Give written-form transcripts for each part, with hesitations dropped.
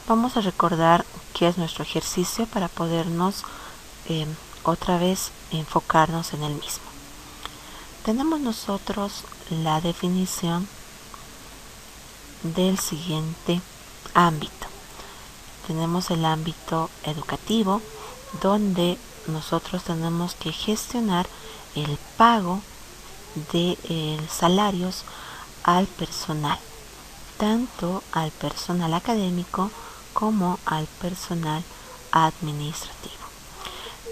Vamos a recordar qué es nuestro ejercicio para podernos otra vez enfocarnos en el mismo. Tenemos nosotros la definición del siguiente ámbito. Tenemos el ámbito educativo, donde nosotros tenemos que gestionar el pago de salarios al personal, tanto al personal académico como al personal administrativo.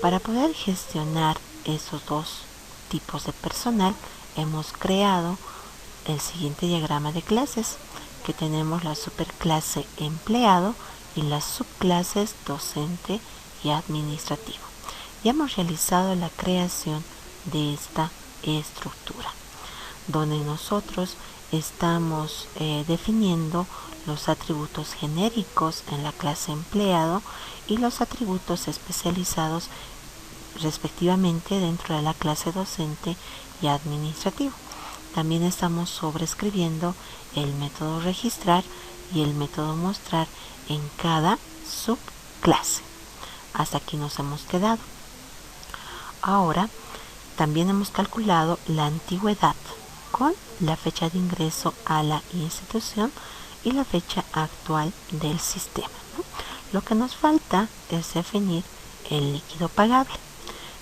Para poder gestionar esos dos tipos de personal, hemos creado el siguiente diagrama de clases, que tenemos la superclase empleado y las subclases docente y administrativo. Ya hemos realizado la creación de esta estructura, donde nosotros estamos definiendo los atributos genéricos en la clase empleado y los atributos especializados respectivamente dentro de la clase docente y administrativo. También estamos sobreescribiendo el método registrar y el método mostrar en cada subclase. Hasta aquí nos hemos quedado. Ahora también hemos calculado la antigüedad con la fecha de ingreso a la institución y la fecha actual del sistema. Lo que nos falta es definir el líquido pagable.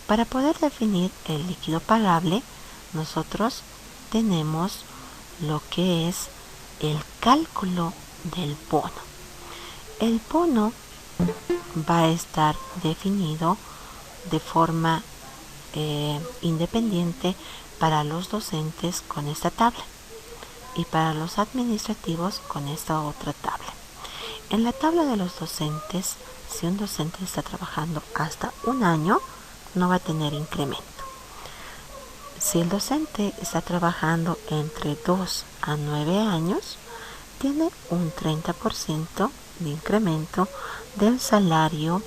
Para poder definir el líquido pagable, nosotros tenemos lo que es el cálculo del bono. El bono va a estar definido de forma independiente para los docentes con esta tabla y para los administrativos con esta otra tabla. En la tabla de los docentes, si un docente está trabajando hasta un año, no va a tener incremento. Si el docente está trabajando entre 2 a 9 años, tiene un 30% de incremento del salario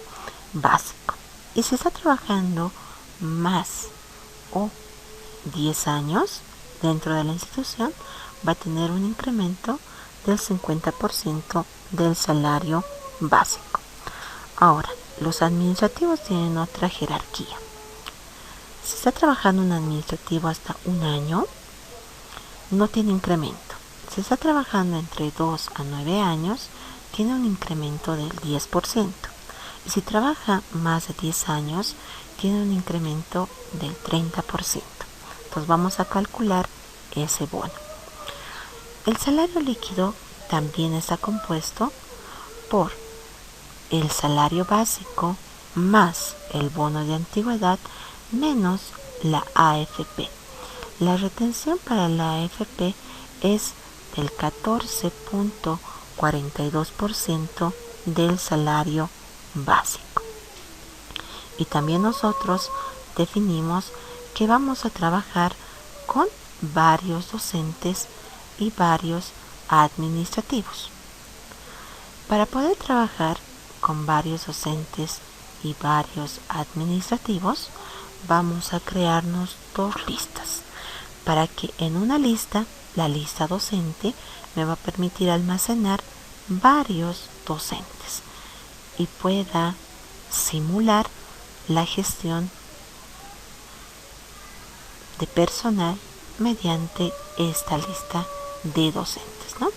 básico. Y si está trabajando más o 10 años dentro de la institución, va a tener un incremento del 50% del salario básico. Ahora, los administrativos tienen otra jerarquía. Si está trabajando un administrativo hasta un año, no tiene incremento. Si está trabajando entre 2 a 9 años, tiene un incremento del 10%. Y si trabaja más de 10 años, tiene un incremento del 30%. Entonces vamos a calcular ese bono. El salario líquido también está compuesto por el salario básico más el bono de antigüedad menos la AFP. La retención para la AFP es del 14.42% del salario básico. Y también nosotros definimos que vamos a trabajar con varios docentes y varios administrativos. Para poder trabajar con varios docentes y varios administrativos, vamos a crearnos dos listas, para que en una lista, la lista docente, me va a permitir almacenar varios docentes y pueda simular la gestión de personal mediante esta lista de docentes, ¿no?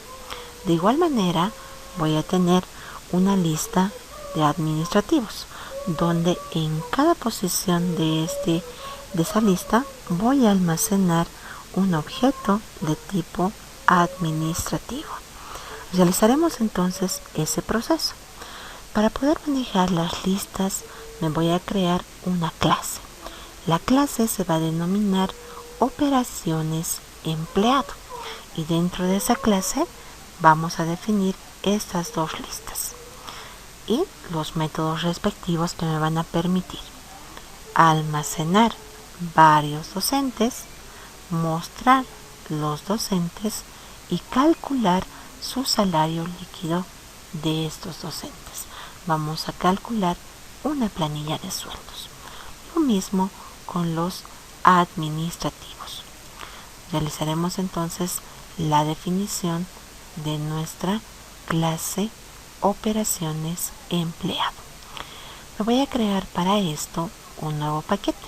De igual manera, voy a tener una lista de administrativos, donde en cada posición de esa lista voy a almacenar un objeto de tipo administrativo. Realizaremos entonces ese proceso. Para poder manejar las listas, me voy a crear una clase. La clase se va a denominar operaciones empleado, y dentro de esa clase vamos a definir estas dos listas y los métodos respectivos que me van a permitir almacenar varios docentes, mostrar los docentes y calcular su salario líquido de estos docentes. Vamos a calcular una planilla de sueldos. Lo mismo con los administrativos. Realizaremos entonces la definición de nuestra clase operaciones empleado. Me voy a crear para esto un nuevo paquete.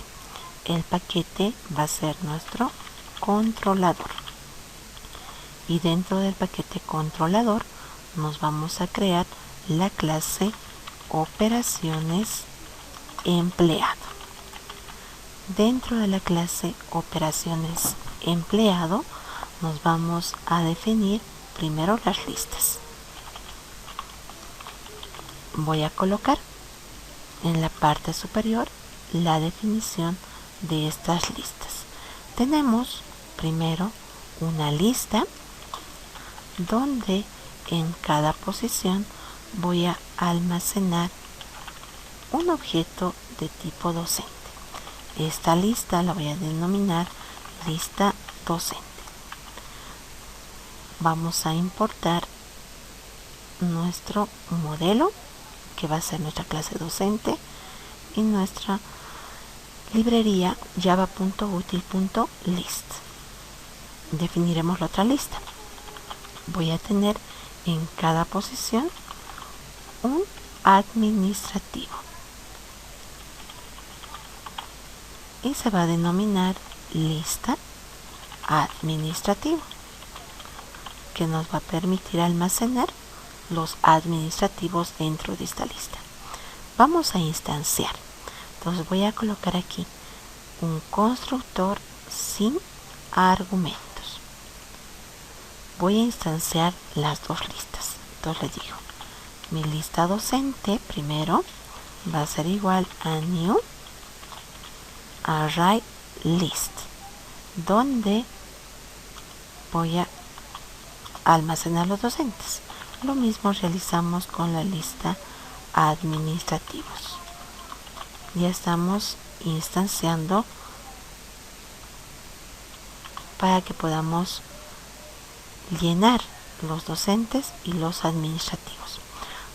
El paquete va a ser nuestro controlador. Y dentro del paquete controlador nos vamos a crear la clase operaciones empleado. Dentro de la clase operaciones empleado nos vamos a definir primero las listas. Voy a colocar en la parte superior la definición de estas listas. Tenemos primero una lista donde en cada posición voy a almacenar un objeto de tipo docente. Esta lista la voy a denominar lista docente. Vamos a importar nuestro modelo, que va a ser nuestra clase docente, y nuestra librería java.util.list. Definiremos la otra lista. Voy a tener en cada posición un administrativo y se va a denominar lista administrativo, que nos va a permitir almacenar los administrativos dentro de esta lista. Vamos a instanciar. Entonces voy a colocar aquí un constructor sin argumentos. Voy a instanciar las dos listas. Entonces les digo, mi lista docente primero va a ser igual a new array list, donde voy a almacenar los docentes. Lo mismo realizamos con la lista administrativos. Ya estamos instanciando para que podamos llenar los docentes y los administrativos.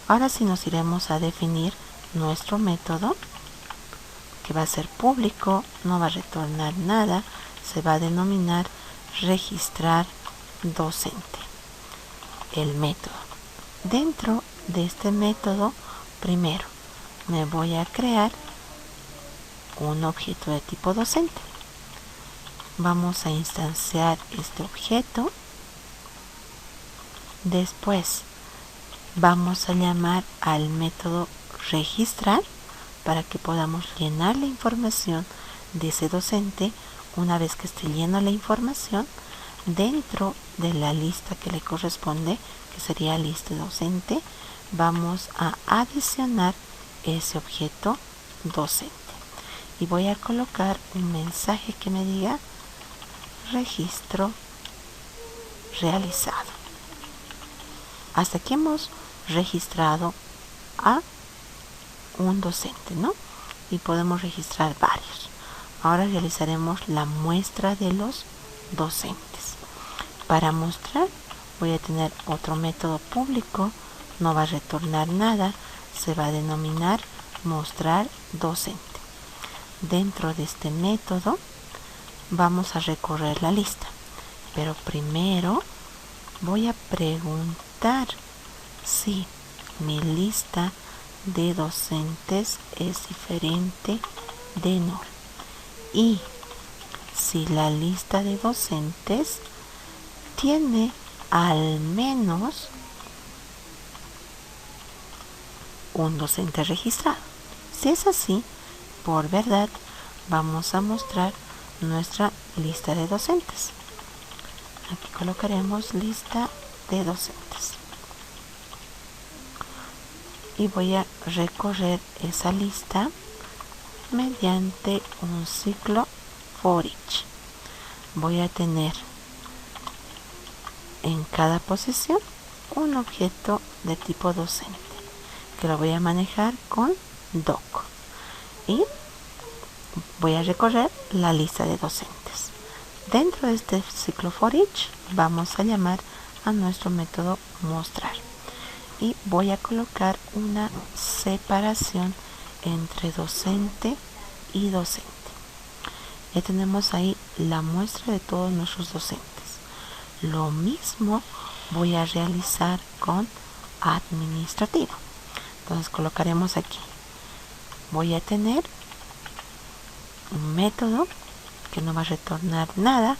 Ahora sí nos iremos a definir nuestro método, que va a ser público, no va a retornar nada, se va a denominar registrar docente, el método. Dentro de este método, primero me voy a crear un objeto de tipo docente. Vamos a instanciar este objeto. Después vamos a llamar al método registrar para que podamos llenar la información de ese docente. Una vez que esté llena la información, dentro de la lista que le corresponde, que sería lista docente, vamos a adicionar ese objeto docente. Y voy a colocar un mensaje que me diga registro realizado. Hasta aquí hemos registrado a un docente, ¿no? Y podemos registrar varios. Ahora realizaremos la muestra de los docentes. Para mostrar voy a tener otro método público, no va a retornar nada, se va a denominar mostrar docente. Dentro de este método vamos a recorrer la lista, pero primero voy a preguntar si mi lista de docentes es diferente de null y si la lista de docentes tiene al menos un docente registrado. Si es así, por verdad, vamos a mostrar nuestra lista de docentes. Aquí colocaremos lista de docentes. Y voy a recorrer esa lista mediante un ciclo for each. Voy a tener en cada posición un objeto de tipo docente, que lo voy a manejar con doc. Y voy a recorrer la lista de docentes. Dentro de este ciclo for each vamos a llamar a nuestro método mostrar. Y voy a colocar una separación entre docente y docente. Ya tenemos ahí la muestra de todos nuestros docentes. Lo mismo voy a realizar con administrativo. Entonces colocaremos aquí, voy a tener un método que no va a retornar nada,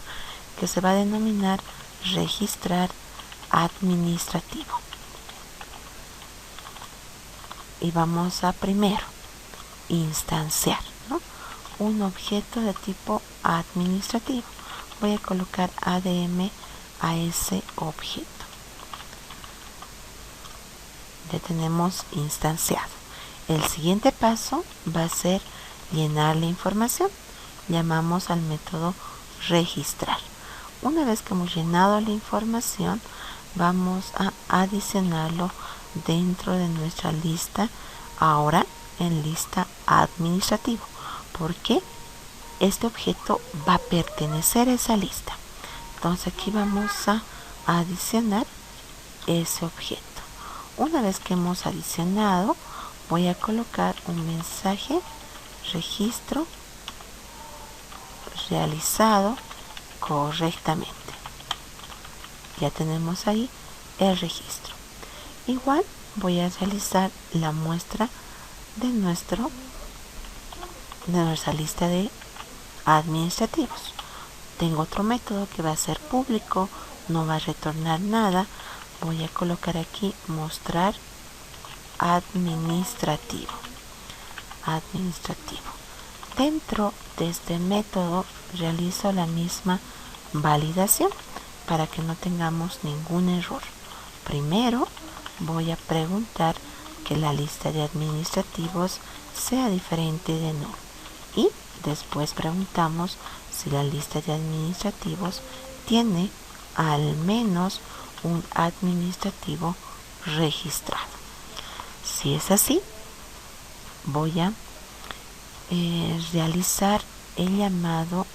que se va a denominar registrar administrativo. Y vamos a primero instanciar, ¿no?, un objeto de tipo administrativo. Voy a colocar ADM a ese objeto. Ya tenemos instanciado. El siguiente paso va a ser llenar la información. Llamamos al método registrar. Una vez que hemos llenado la información, vamos a adicionarlo dentro de nuestra lista, ahora en lista administrativo, porque este objeto va a pertenecer a esa lista. Entonces aquí vamos a adicionar ese objeto. Una vez que hemos adicionado, voy a colocar un mensaje: registro realizado correctamente. Ya tenemos ahí el registro. Igual voy a realizar la muestra de nuestra lista de administrativos. Tengo otro método que va a ser público, no va a retornar nada. Voy a colocar aquí mostrar administrativo. Dentro de este método realizo la misma validación para que no tengamos ningún error. Primero voy a preguntar que la lista de administrativos sea diferente de null, y después preguntamos si la lista de administrativos tiene al menos un administrativo registrado. Si es así, voy a realizar el llamado.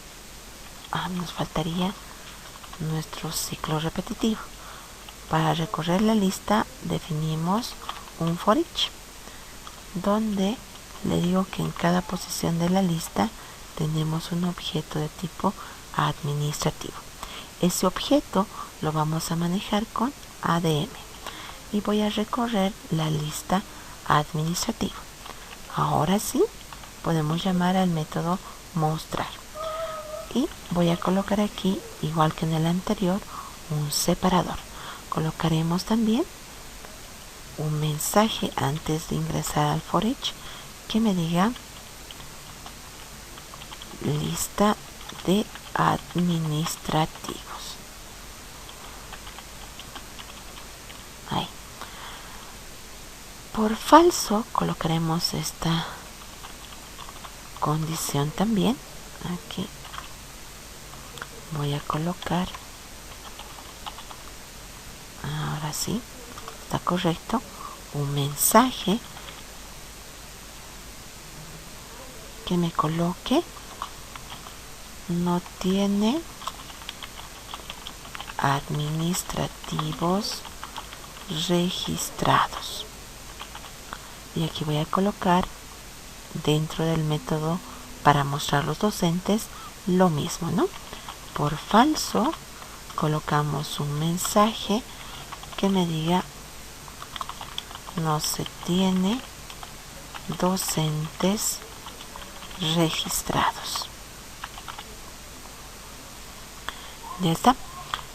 Nos faltaría nuestro ciclo repetitivo. Para recorrer la lista definimos un for each, donde le digo que en cada posición de la lista tenemos un objeto de tipo administrativo. Ese objeto lo vamos a manejar con ADM y voy a recorrer la lista administrativa. Ahora sí podemos llamar al método mostrar y voy a colocar aquí, igual que en el anterior, un separador. Colocaremos también un mensaje antes de ingresar al for each que me diga lista de administrativos. Ahí. Por falso colocaremos esta condición también. Aquí voy a colocar, ahora sí está correcto, un mensaje que me coloque no tiene administrativos registrados. Y aquí voy a colocar dentro del método para mostrar los docentes lo mismo, ¿no? Por falso colocamos un mensaje que me diga no se tiene docentes registrados. Ya está.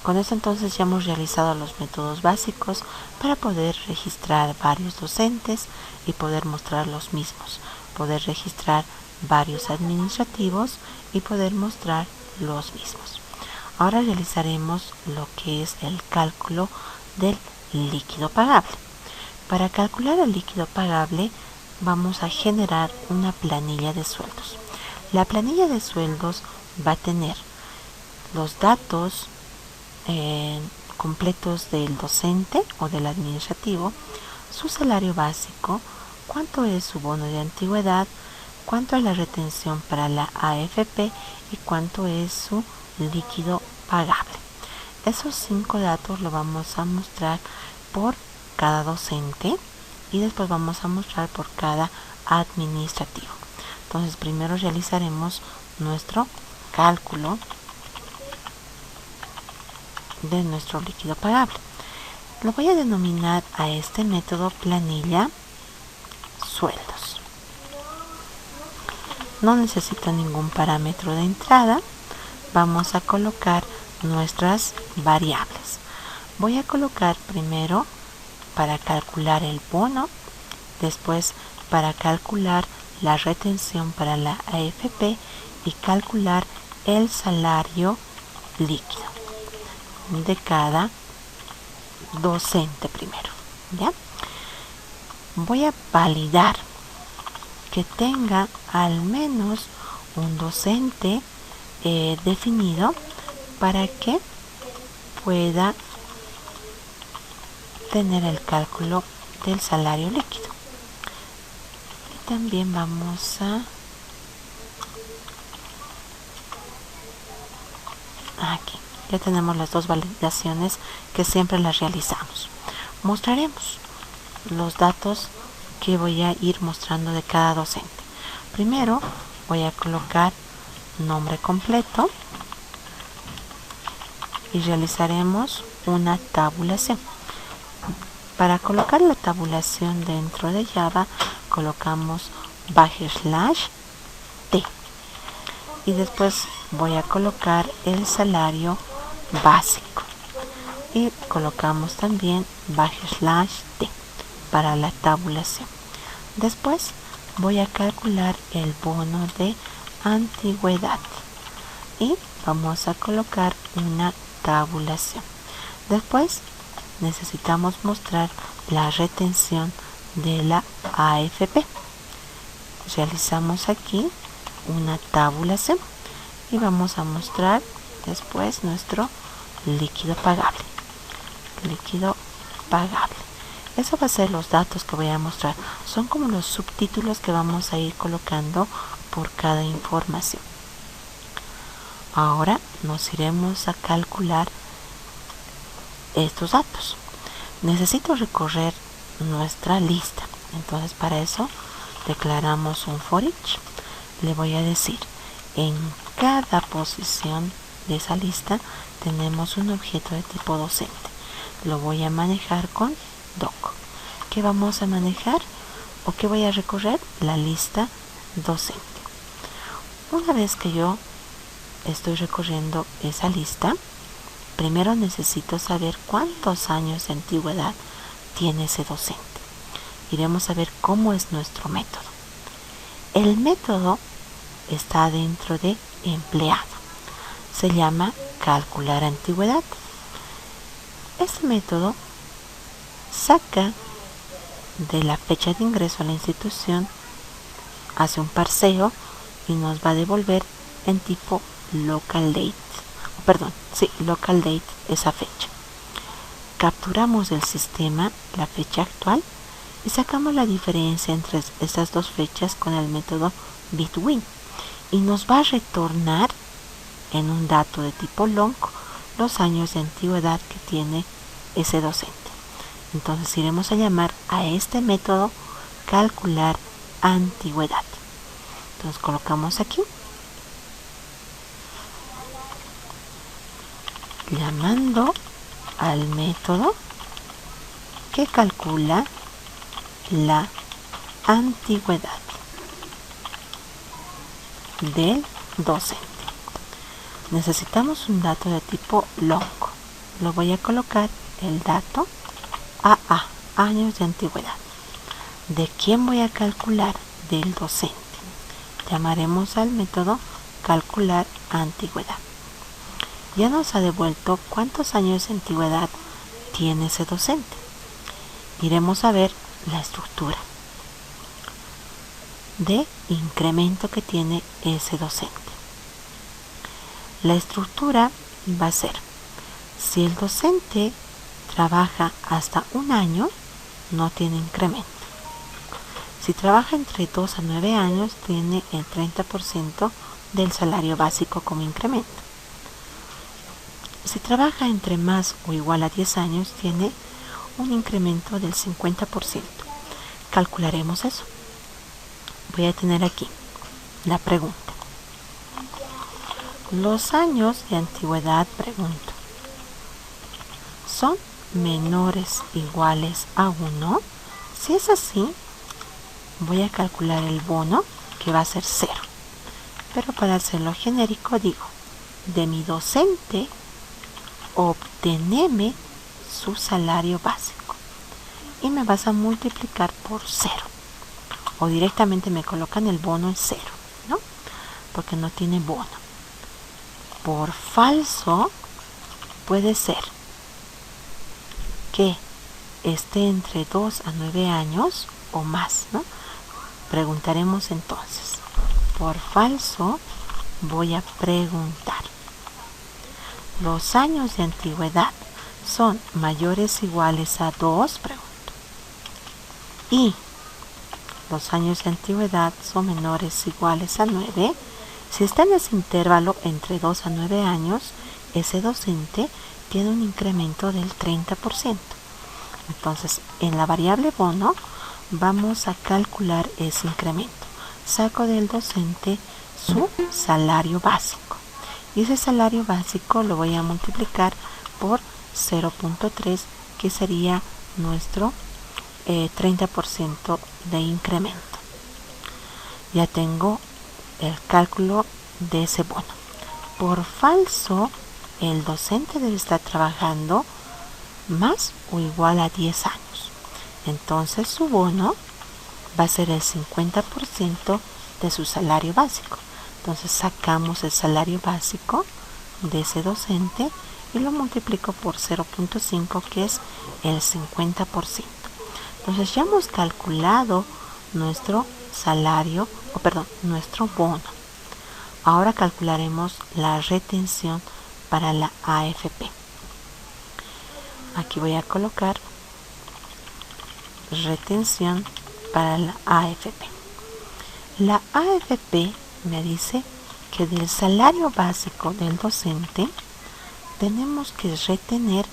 Con esto entonces ya hemos realizado los métodos básicos para poder registrar varios docentes y poder mostrar los mismos, poder registrar varios administrativos y poder mostrar los mismos. Ahora realizaremos lo que es el cálculo del líquido pagable. Para calcular el líquido pagable vamos a generar una planilla de sueldos. La planilla de sueldos va a tener los datos completos del docente o del administrativo, su salario básico, cuánto es su bono de antigüedad, cuánto es la retención para la AFP y cuánto es su líquido pagable. Esos 5 datos lo vamos a mostrar por cada docente y después vamos a mostrar por cada administrativo. Entonces primero realizaremos nuestro cálculo de nuestro líquido pagable. Lo voy a denominar a este método planilla sueldos. No necesito ningún parámetro de entrada. Vamos a colocar nuestras variables. Voy a colocar primero para calcular el bono, después para calcular la retención para la AFP y calcular el salario líquido de cada docente primero, ¿ya? Voy a validar que tenga al menos un docente definido para que pueda tener el cálculo del salario líquido. Y también vamos a aquí, ya tenemos las dos validaciones que siempre las realizamos. Mostraremos los datos que voy a ir mostrando de cada docente. Primero voy a colocar nombre completo y realizaremos una tabulación. Para colocar la tabulación dentro de Java colocamos /t y después voy a colocar el salario básico y colocamos también /t para la tabulación. Después voy a calcular el bono de antigüedad y vamos a colocar una tabulación. Después necesitamos mostrar la retención de la AFP. Realizamos aquí una tabulación y vamos a mostrar después nuestro líquido pagable. Eso va a ser los datos que voy a mostrar. Son como los subtítulos que vamos a ir colocando por cada información. Ahora nos iremos a calcular estos datos. Necesito recorrer nuestra lista. Entonces para eso declaramos un for each. Le voy a decir, en cada posición de esa lista tenemos un objeto de tipo docente. Lo voy a manejar con doc. ¿Qué vamos a manejar o qué voy a recorrer? La lista docente. Una vez que yo estoy recorriendo esa lista, primero necesito saber cuántos años de antigüedad tiene ese docente. Iremos a ver cómo es nuestro método. El método está dentro de empleado. Se llama calcular antigüedad. Este método saca de la fecha de ingreso a la institución, hace un parseo y nos va a devolver en tipo local date. Local date esa fecha. Capturamos del sistema la fecha actual y sacamos la diferencia entre estas dos fechas con el método between y nos va a retornar en un dato de tipo long los años de antigüedad que tiene ese docente. Entonces iremos a llamar a este método calcular antigüedad. Entonces colocamos aquí, llamando al método que calcula la antigüedad del docente. Necesitamos un dato de tipo long. Lo voy a colocar el dato AA, años de antigüedad. ¿De quién voy a calcular? Del docente. Llamaremos al método calcular antigüedad. Ya nos ha devuelto cuántos años de antigüedad tiene ese docente. Iremos a ver la estructura de incremento que tiene ese docente. La estructura va a ser, si el docente trabaja hasta un año, no tiene incremento. Si trabaja entre 2 a 9 años, tiene el 30% del salario básico como incremento. Si trabaja entre más o igual a 10 años, tiene un incremento del 50%. Calcularemos eso. Voy a tener aquí la pregunta. Los años de antigüedad, pregunto, ¿son menores iguales a 1. Si es así, voy a calcular el bono, que va a ser 0. Pero para hacerlo genérico digo, de mi docente, obteneme su salario básico. Y me vas a multiplicar por 0. O directamente me colocan el bono en 0, ¿no? Porque no tiene bono. Por falso, puede ser que esté entre 2 a 9 años o más, ¿no? Preguntaremos entonces. Por falso, voy a preguntar. ¿Los años de antigüedad son mayores o iguales a 2? Pregunto. Y los años de antigüedad son menores o iguales a 9. Si está en ese intervalo entre 2 a 9 años, ese docente tiene un incremento del 30%. Entonces, en la variable bono, vamos a calcular ese incremento. Saco del docente su salario básico. Y ese salario básico lo voy a multiplicar por 0.3, que sería nuestro 30% de incremento. Ya tengo el cálculo de ese bono. Por falso, el docente debe estar trabajando más o igual a 10 años. Entonces su bono va a ser el 50% de su salario básico. Entonces sacamos el salario básico de ese docente y lo multiplico por 0.5, que es el 50%. Entonces ya hemos calculado nuestro salario, nuestro bono. Ahora calcularemos la retención para la AFP. Aquí voy a colocar retención para la AFP. La AFP me dice que del salario básico del docente tenemos que retener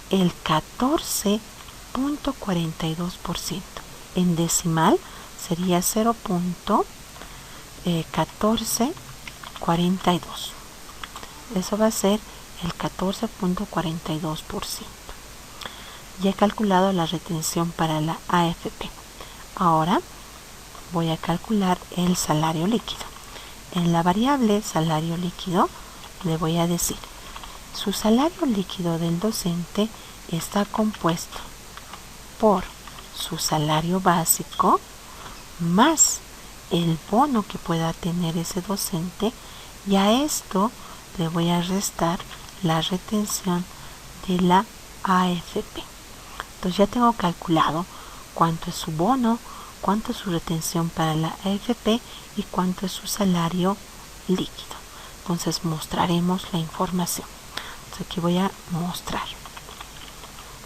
el 14.42%. En decimal sería 0.1442. Eso va a ser el 14.42%. Ya he calculado la retención para la AFP. Ahora voy a calcular el salario líquido. En la variable salario líquido le voy a decir, su salario líquido del docente está compuesto por su salario básico más el bono que pueda tener ese docente, y a esto le voy a restar la retención de la AFP. Entonces ya tengo calculado cuánto es su bono, cuánto es su retención para la AFP y cuánto es su salario líquido. Entonces mostraremos la información. Entonces aquí voy a mostrar.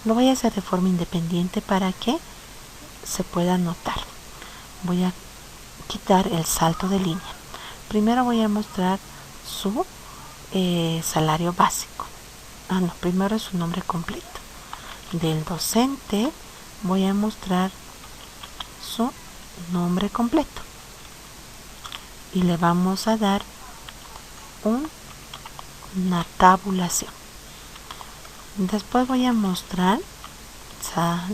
Lo voy a hacer de forma independiente para que se pueda notar. Voy a quitar el salto de línea. Primero voy a mostrar su salario básico. Primero es su nombre completo. Del docente voy a mostrar su nombre completo y le vamos a dar una tabulación. Después voy a mostrar,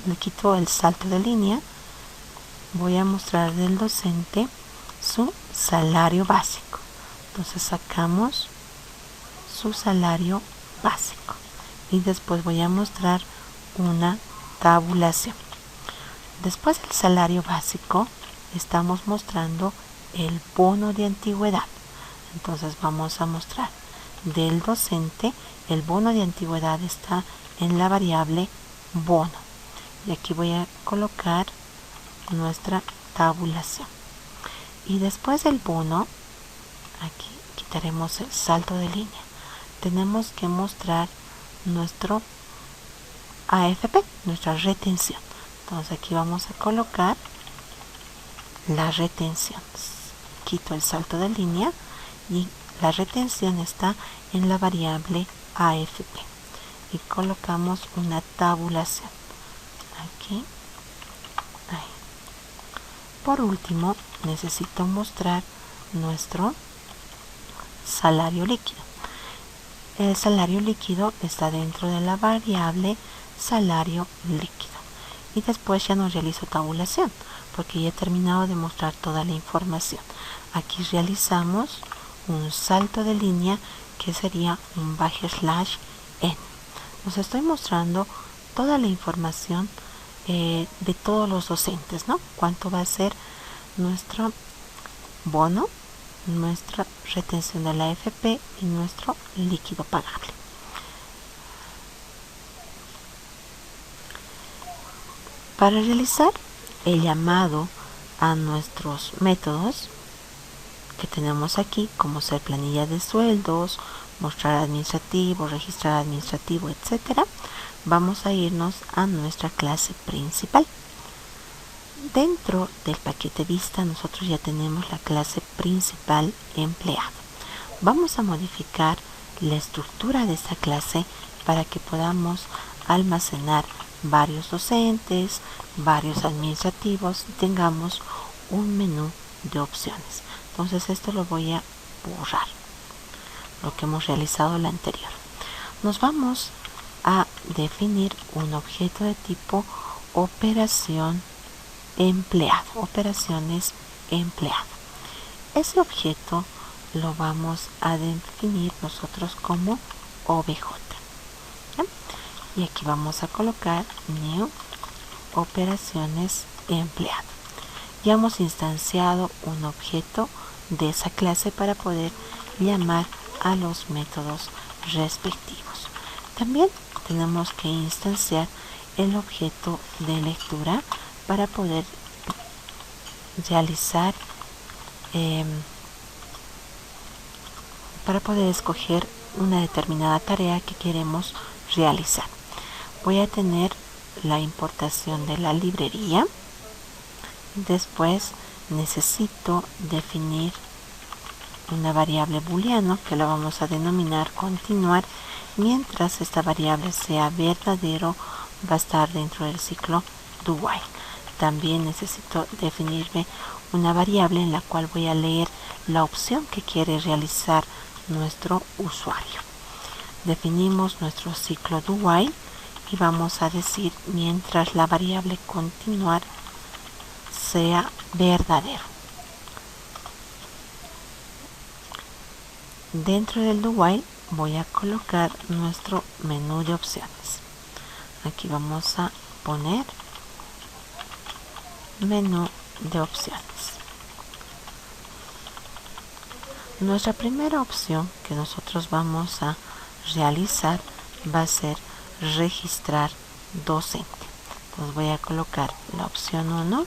le quito el salto de línea, voy a mostrar del docente su salario básico. Entonces sacamos su salario básico y después voy a mostrar una tabulación. Después del salario básico estamos mostrando el bono de antigüedad. Entonces vamos a mostrar del docente, el bono de antigüedad está en la variable bono. Y aquí voy a colocar nuestra tabulación. Y después del bono, aquí quitaremos el salto de línea. Tenemos que mostrar nuestro AFP, nuestra retención. Entonces aquí vamos a colocar la retención. Quito el salto de línea y la retención está en la variable AFP. Y colocamos una tabulación. Aquí. Ahí. Por último, necesito mostrar nuestro salario líquido. El salario líquido está dentro de la variable salario líquido. Y después ya no realizo tabulación porque ya he terminado de mostrar toda la información. Aquí realizamos un salto de línea que sería un /n. Os estoy mostrando toda la información de todos los docentes, ¿no? Cuánto va a ser nuestro bono, nuestra retención de la AFP y nuestro líquido pagable. Para realizar el llamado a nuestros métodos que tenemos aquí, como ser planilla de sueldos, mostrar administrativo, registrar administrativo, etcétera, vamos a irnos a nuestra clase principal. Dentro del paquete vista nosotros ya tenemos la clase principal empleado. Vamos a modificar la estructura de esta clase para que podamos almacenar varios docentes, varios administrativos y tengamos un menú de opciones. Entonces esto lo voy a borrar, lo que hemos realizado la anterior. Nos vamos a definir un objeto de tipo operación empleado, operaciones empleado. Ese objeto lo vamos a definir nosotros como OBJ. ¿Sí? Y aquí vamos a colocar new operaciones empleado. Ya hemos instanciado un objeto de esa clase para poder llamar a los métodos respectivos. También tenemos que instanciar el objeto de lectura para poder realizar, para poder escoger una determinada tarea que queremos realizar. Voy a tener la importación de la librería. Después necesito definir una variable booleano que la vamos a denominar continuar. Mientras esta variable sea verdadero, va a estar dentro del ciclo do while. También necesito definirme una variable en la cual voy a leer la opción que quiere realizar nuestro usuario. Definimos nuestro ciclo do while y vamos a decir mientras la variable continuar sea verdadero. Dentro del do while voy a colocar nuestro menú de opciones. Aquí vamos a poner menú de opciones. Nuestra primera opción que nosotros vamos a realizar va a ser registrar docente. Entonces voy a colocar la opción 1,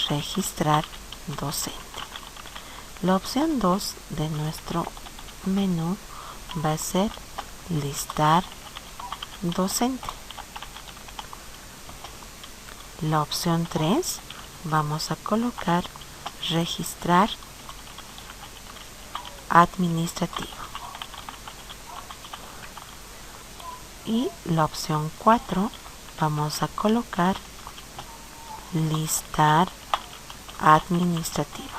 registrar docente. La opción 2 de nuestro menú va a ser listar docente. La opción 3 vamos a colocar registrar administrativo. Y la opción 4 vamos a colocar listar administrativos.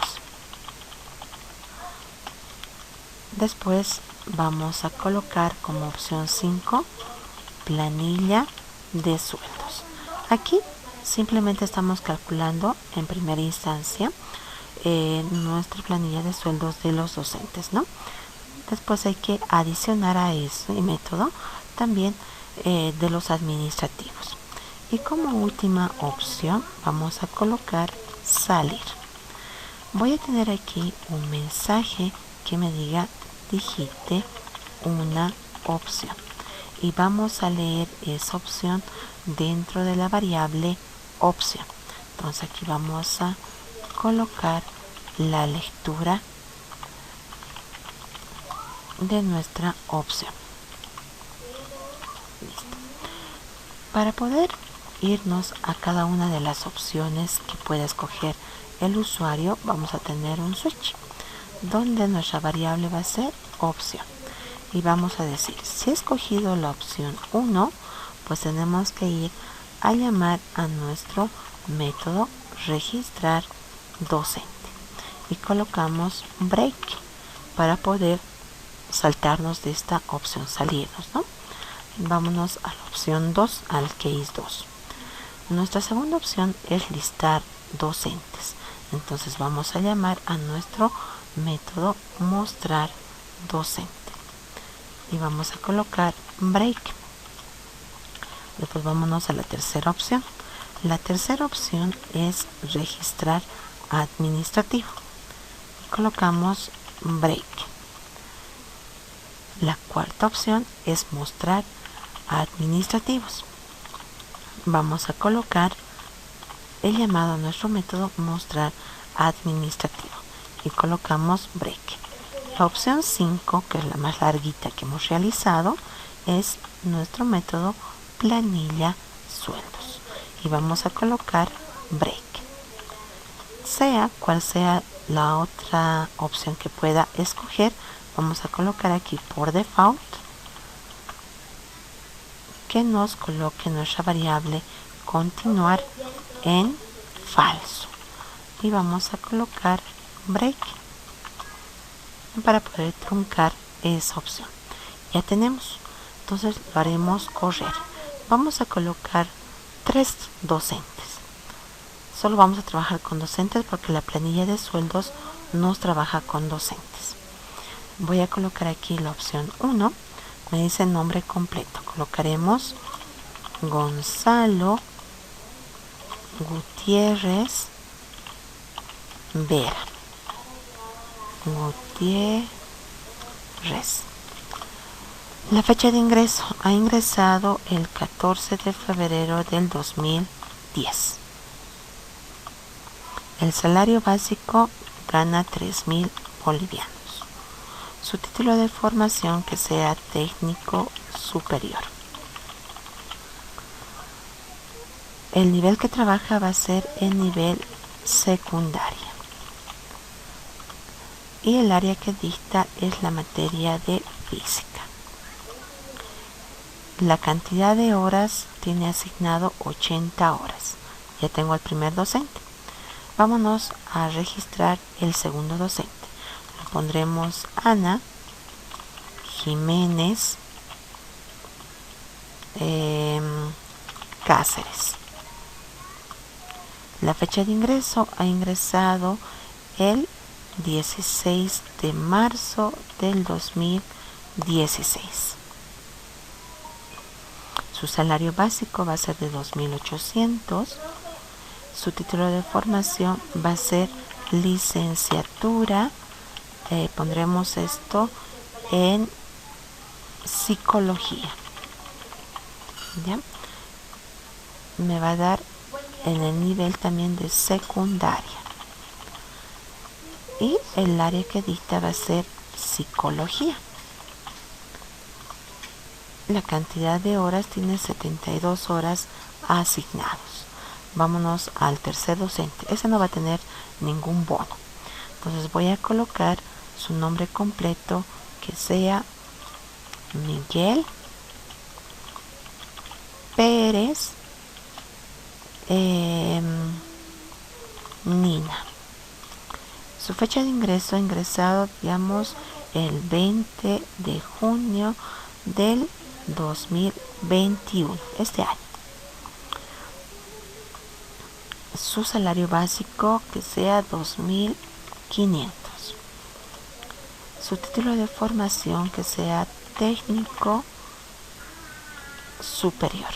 Después vamos a colocar como opción 5 planilla de sueldos. Aquí simplemente estamos calculando en primera instancia nuestra planilla de sueldos de los docentes, ¿no? Después hay que adicionar a ese método también de los administrativos. Y como última opción vamos a colocar salir. Voy a tener aquí un mensaje que me diga digite una opción. Y vamos a leer esa opción dentro de la variable opción. Entonces aquí vamos a colocar la lectura de nuestra opción. Listo. Para poder irnos a cada una de las opciones que pueda escoger el usuario, vamos a tener un switch donde nuestra variable va a ser opción. Y vamos a decir, si he escogido la opción 1, pues tenemos que ir a llamar a nuestro método registrar docente. Y colocamos break para poder saltarnos de esta opción, salirnos, ¿no? Vámonos a la opción 2, al case 2. Nuestra segunda opción es listar docentes. Entonces vamos a llamar a nuestro método mostrar docente. Y vamos a colocar break. Después vámonos a la tercera opción. La tercera opción es registrar administrativo. Colocamos break. La cuarta opción es mostrar administrativos. Vamos a colocar el llamado a nuestro método mostrar administrativo y colocamos break. La opción 5, que es la más larguita que hemos realizado, es nuestro método planilla sueldos y vamos a colocar break. Sea cual sea la otra opción que pueda escoger, vamos a colocar aquí por default que nos coloque nuestra variable continuar en falso y vamos a colocar break para poder truncar esa opción. Ya tenemos, entonces lo haremos correr. Vamos a colocar 3 docentes. Solo vamos a trabajar con docentes porque la planilla de sueldos nos trabaja con docentes. Voy a colocar aquí la opción 1. Me dice nombre completo. Colocaremos Gonzalo Gutiérrez Vera. Gutiérrez. La fecha de ingreso. Ha ingresado el 14 de febrero del 2010. El salario básico gana 3.000 bolivianos. Su título de formación que sea técnico superior. El nivel que trabaja va a ser el nivel secundaria. Y el área que dicta es la materia de física. La cantidad de horas tiene asignado 80 horas. Ya tengo al primer docente. Vámonos a registrar el segundo docente. Lo pondremos Ana Jiménez Cáceres. La fecha de ingreso ha ingresado el 16 de marzo del 2016. Su salario básico va a ser de 2.800. Su título de formación va a ser licenciatura. Pondremos esto en psicología. ¿Ya? Me va a dar en el nivel también de secundaria. Y el área que dicta va a ser psicología. La cantidad de horas tiene 72 horas asignados. Vámonos al tercer docente. Ese no va a tener ningún bono. Entonces voy a colocar su nombre completo que sea Miguel Pérez Nina. Su fecha de ingreso, ingresado, digamos, el 20 de junio del 2021, este año. Su salario básico que sea 2.500. Su título de formación que sea técnico superior.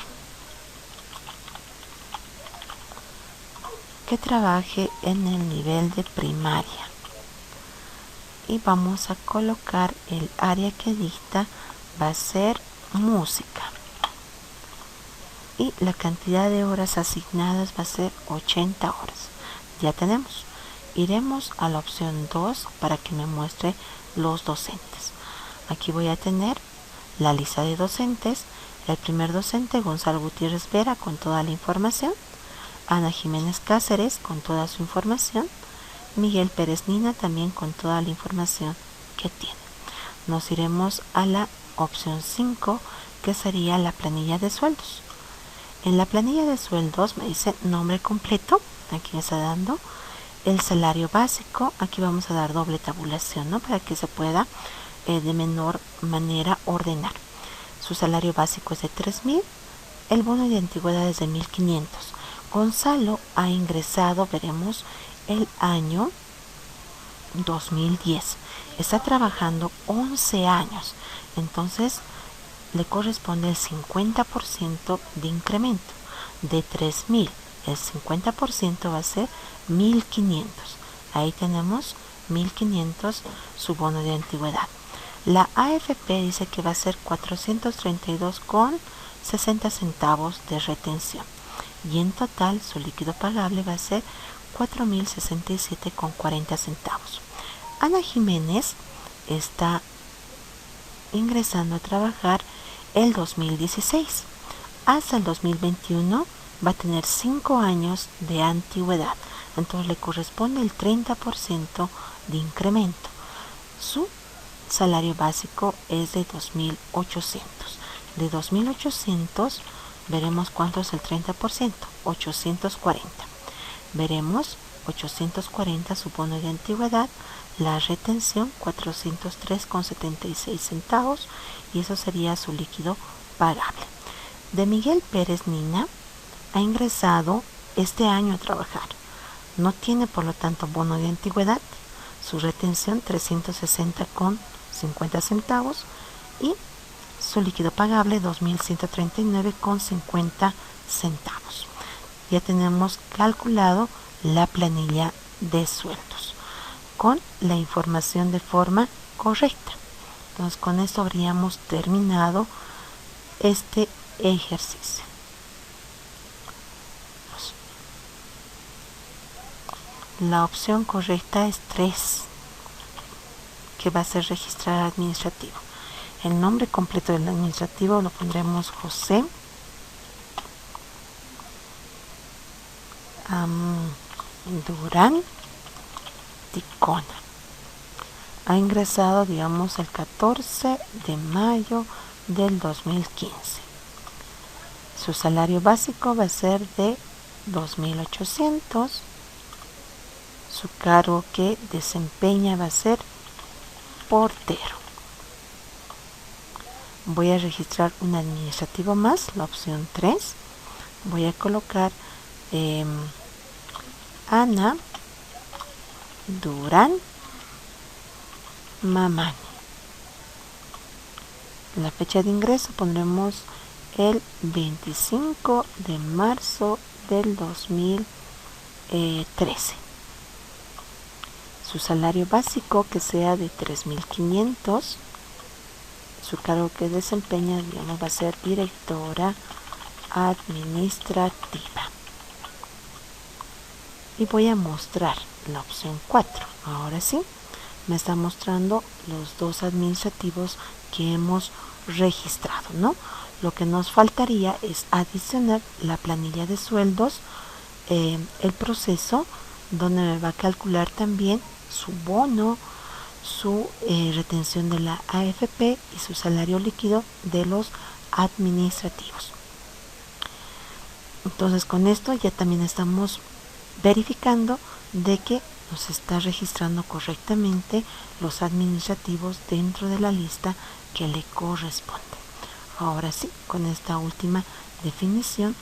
Que trabaje en el nivel de primaria. Y vamos a colocar el área que dicta va a ser música. Y la cantidad de horas asignadas va a ser 80 horas. Ya tenemos. Iremos a la opción 2 para que me muestre los docentes. Aquí voy a tener la lista de docentes. El primer docente, Gonzalo Gutiérrez Vera, con toda la información. Ana Jiménez Cáceres, con toda su información. Miguel Pérez Nina, también con toda la información que tiene. Nos iremos a la opción 5, que sería la planilla de sueldos. En la planilla de sueldos me dice nombre completo, aquí me está dando el salario básico, aquí vamos a dar doble tabulación, ¿no? Para que se pueda de menor manera ordenar. Su salario básico es de 3.000, el bono de antigüedad es de 1.500. Gonzalo ha ingresado, veremos, el año 2010. Está trabajando 11 años, entonces le corresponde el 50% de incremento. De 3.000, el 50% va a ser 1.500. Ahí tenemos 1.500 su bono de antigüedad. La AFP dice que va a ser 432,60 centavos de retención. Y en total su líquido pagable va a ser 4.067,40 centavos. Ana Jiménez está ingresando a trabajar el 2016. Hasta el 2021 va a tener 5 años de antigüedad. Entonces le corresponde el 30% de incremento. Su salario básico es de 2.800. De 2.800 veremos cuánto es el 30%, 840. Veremos 840 su bono de antigüedad, la retención 403,76 centavos y eso sería su líquido pagable. De Miguel Pérez Nina ha ingresado este año a trabajar. No tiene por lo tanto bono de antigüedad, su retención 360,50 centavos y su líquido pagable 2.139,50 centavos. Ya tenemos calculado la planilla de sueldos con la información de forma correcta. Entonces con esto habríamos terminado este ejercicio. La opción correcta es 3, que va a ser registrar administrativo. El nombre completo del administrativo lo pondremos José Durán Ticona. Ha ingresado, digamos, el 14 de mayo del 2015. Su salario básico va a ser de 2.800. Su cargo que desempeña va a ser portero. Voy a registrar un administrativo más, la opción 3. Voy a colocar Ana Durán Mamani. La fecha de ingreso pondremos el 25 de marzo del 2013. Su salario básico que sea de 3.500. Su cargo que desempeña, digamos, va a ser directora administrativa. Y voy a mostrar la opción 4. Ahora sí, me está mostrando los dos administrativos que hemos registrado, ¿no? Lo que nos faltaría es adicionar la planilla de sueldos, el proceso donde me va a calcular también su bono, su retención de la AFP y su salario líquido de los administrativos. Entonces con esto ya también estamos verificando de que nos está registrando correctamente los administrativos dentro de la lista que le corresponde. Ahora sí, con esta última definición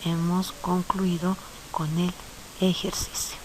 hemos concluido con el ejercicio.